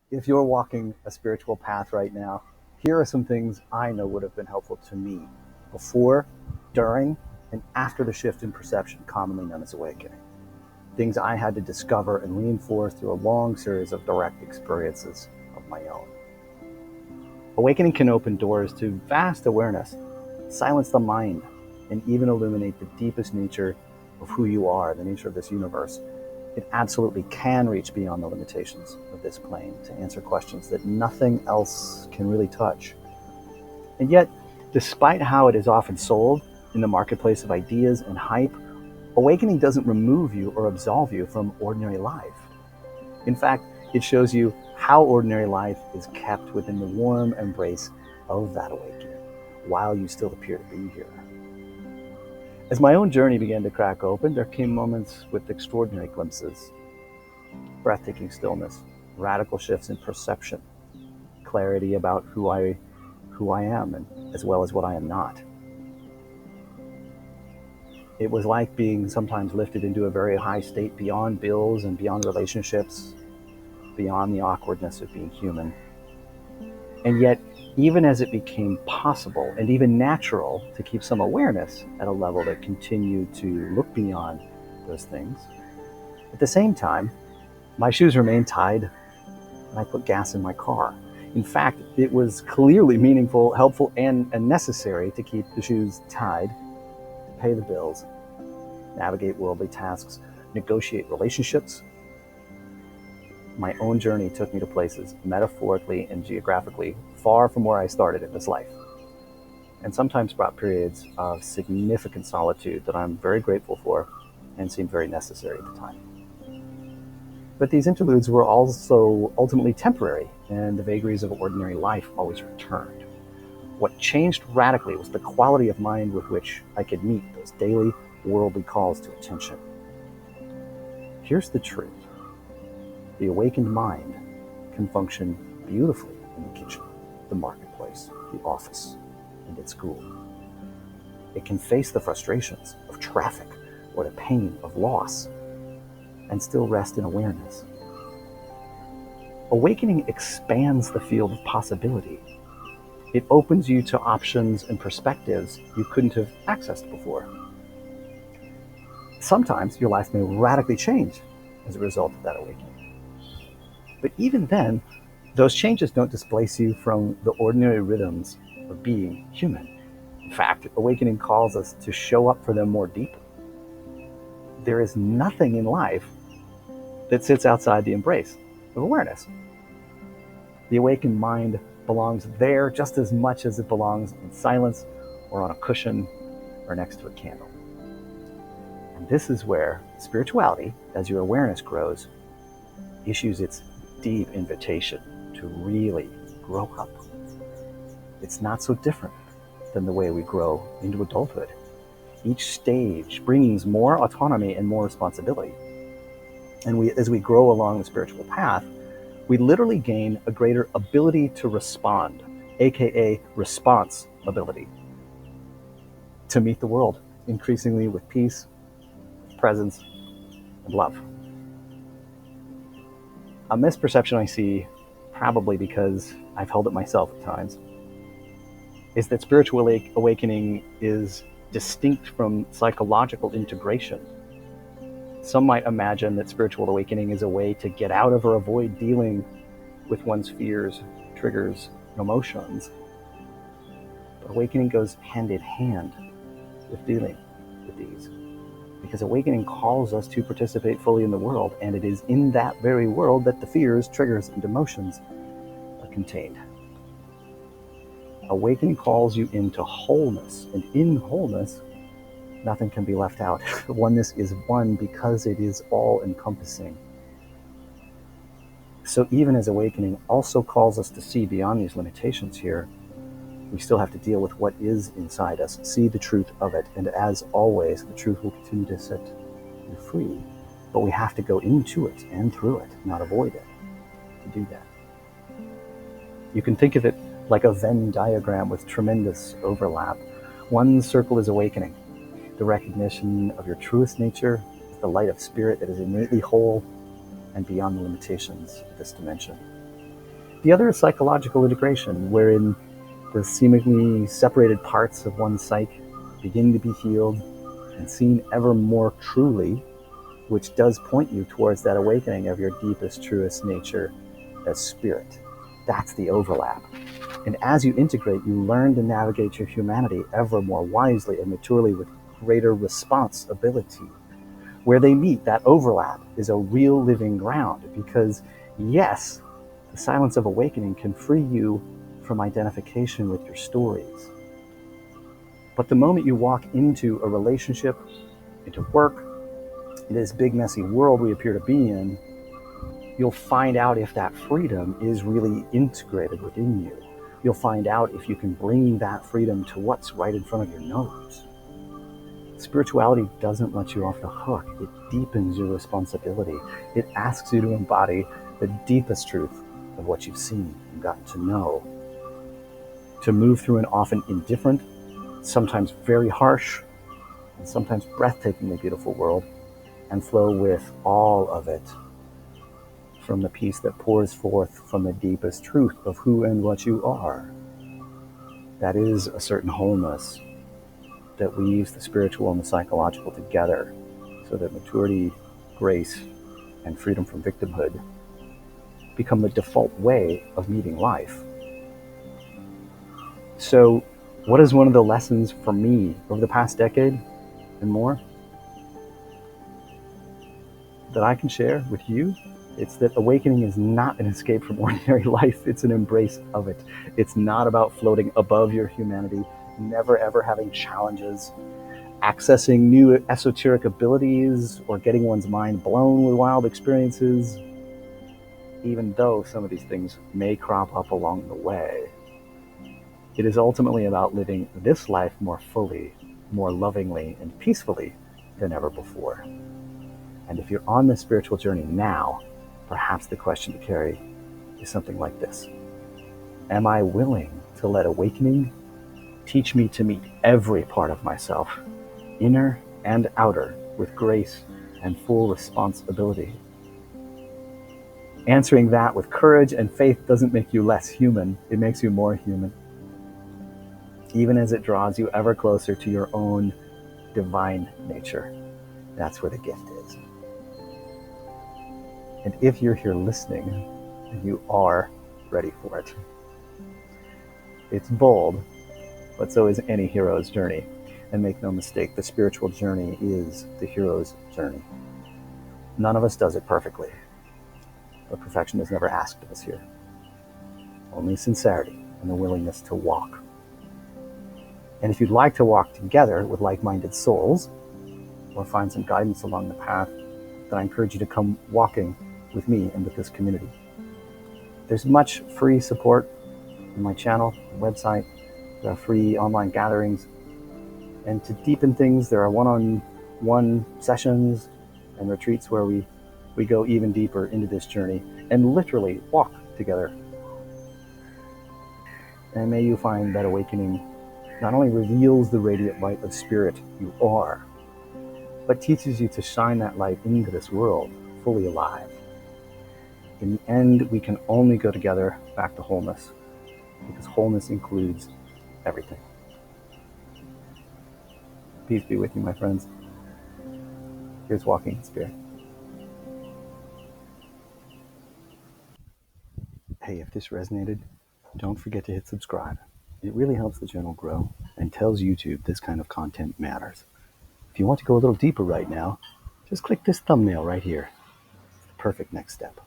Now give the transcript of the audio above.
If you're walking a spiritual path right now, here are some things I know would have been helpful to me before, during, and after the shift in perception, commonly known as awakening. Things I had to discover and reinforce through a long series of direct experiences of my own. Awakening can open doors to vast awareness, silence the mind, and even illuminate the deepest nature of who you are, the nature of this universe. It absolutely can reach beyond the limitations of this plane to answer questions that nothing else can really touch. And yet, despite how it is often sold in the marketplace of ideas and hype, awakening doesn't remove you or absolve you from ordinary life. In fact, it shows you how ordinary life is kept within the warm embrace of that awakening while you still appear to be here. As my own journey began to crack open, there came moments with extraordinary glimpses, breathtaking stillness, radical shifts in perception, clarity about who I am, and as well as what I am not. It was like being sometimes lifted into a very high state beyond bills and beyond relationships, beyond the awkwardness of being human. And yet, even as it became possible and even natural to keep some awareness at a level that continued to look beyond those things, at the same time, my shoes remained tied and I put gas in my car. In fact, it was clearly meaningful, helpful, and necessary to keep the shoes tied, pay the bills, navigate worldly tasks, negotiate relationships. My own journey took me to places, metaphorically and geographically, far from where I started in this life, and sometimes brought periods of significant solitude that I'm very grateful for and seemed very necessary at the time. But these interludes were also ultimately temporary, and the vagaries of ordinary life always returned. What changed radically was the quality of mind with which I could meet those daily worldly calls to attention. Here's the truth. The awakened mind can function beautifully in the kitchen, the marketplace, the office, and at school. It can face the frustrations of traffic or the pain of loss and still rest in awareness. Awakening expands the field of possibility. It opens you to options and perspectives you couldn't have accessed before. Sometimes your life may radically change as a result of that awakening. But even then, those changes don't displace you from the ordinary rhythms of being human. In fact, awakening calls us to show up for them more deeply. There is nothing in life that sits outside the embrace of awareness. The awakened mind belongs there just as much as it belongs in silence or on a cushion or next to a candle. And this is where spirituality, as your awareness grows, issues its deep invitation to really grow up. It's not so different than the way we grow into adulthood. Each stage brings more autonomy and more responsibility. And as we grow along the spiritual path, we literally gain a greater ability to respond, aka response ability, to meet the world increasingly with peace, presence, and love. A misperception I see, probably because I've held it myself at times, is that spiritual awakening is distinct from psychological integration. Some might imagine that spiritual awakening is a way to get out of or avoid dealing with one's fears, triggers, and emotions. But awakening goes hand in hand with dealing with these, because awakening calls us to participate fully in the world, and it is in that very world that the fears, triggers, and emotions are contained. Awakening calls you into wholeness, and in wholeness, nothing can be left out. Oneness is one because it is all-encompassing. So even as awakening also calls us to see beyond these limitations here, we still have to deal with what is inside us, see the truth of it, and as always, the truth will continue to set you free. But we have to go into it and through it, not avoid it, to do that. You can think of it like a Venn diagram with tremendous overlap. One circle is awakening, the recognition of your truest nature, the light of spirit that is innately whole and beyond the limitations of this dimension. The other is psychological integration, wherein the seemingly separated parts of one's psyche begin to be healed and seen ever more truly, which does point you towards that awakening of your deepest, truest nature as spirit. That's the overlap. And as you integrate, you learn to navigate your humanity ever more wisely and maturely with greater responsibility. Where they meet, that overlap is a real living ground because, yes, the silence of awakening can free you from identification with your stories. But the moment you walk into a relationship, into work, in this big, messy world we appear to be in, you'll find out if that freedom is really integrated within you. You'll find out if you can bring that freedom to what's right in front of your nose. Spirituality doesn't let you off the hook. It deepens your responsibility. It asks you to embody the deepest truth of what you've seen and gotten to know. To move through an often indifferent, sometimes very harsh, and sometimes breathtakingly beautiful world, and flow with all of it from the peace that pours forth from the deepest truth of who and what you are. That is a certain wholeness that weaves the spiritual and the psychological together so that maturity, grace, and freedom from victimhood become the default way of meeting life. So, what is one of the lessons for me over the past decade and more that I can share with you? It's that awakening is not an escape from ordinary life. It's an embrace of it. It's not about floating above your humanity, never ever having challenges, accessing new esoteric abilities, or getting one's mind blown with wild experiences, even though some of these things may crop up along the way. It is ultimately about living this life more fully, more lovingly, and peacefully than ever before. And if you're on this spiritual journey now, perhaps the question to carry is something like this. Am I willing to let awakening teach me to meet every part of myself, inner and outer, with grace and full responsibility? Answering that with courage and faith doesn't make you less human, it makes you more human. Even as it draws you ever closer to your own divine nature. That's where the gift is. And if you're here listening, you are ready for it. It's bold, but so is any hero's journey. And make no mistake, the spiritual journey is the hero's journey. None of us does it perfectly, but perfection is never asked of us here. Only sincerity and the willingness to walk. And if you'd like to walk together with like-minded souls, or find some guidance along the path, then I encourage you to come walking with me and with this community. There's much free support in my channel, website. There are free online gatherings. And to deepen things, there are one-on-one sessions and retreats where we go even deeper into this journey and literally walk together. And may you find that awakening not only reveals the radiant light of spirit you are, but teaches you to shine that light into this world fully alive. In the end, we can only go together back to wholeness, because wholeness includes everything. Peace be with you, my friends. Here's walking in spirit. Hey, if this resonated, don't forget to hit subscribe. It really helps the channel grow and tells YouTube this kind of content matters. If you want to go a little deeper right now, just click this thumbnail right here. It's the perfect next step.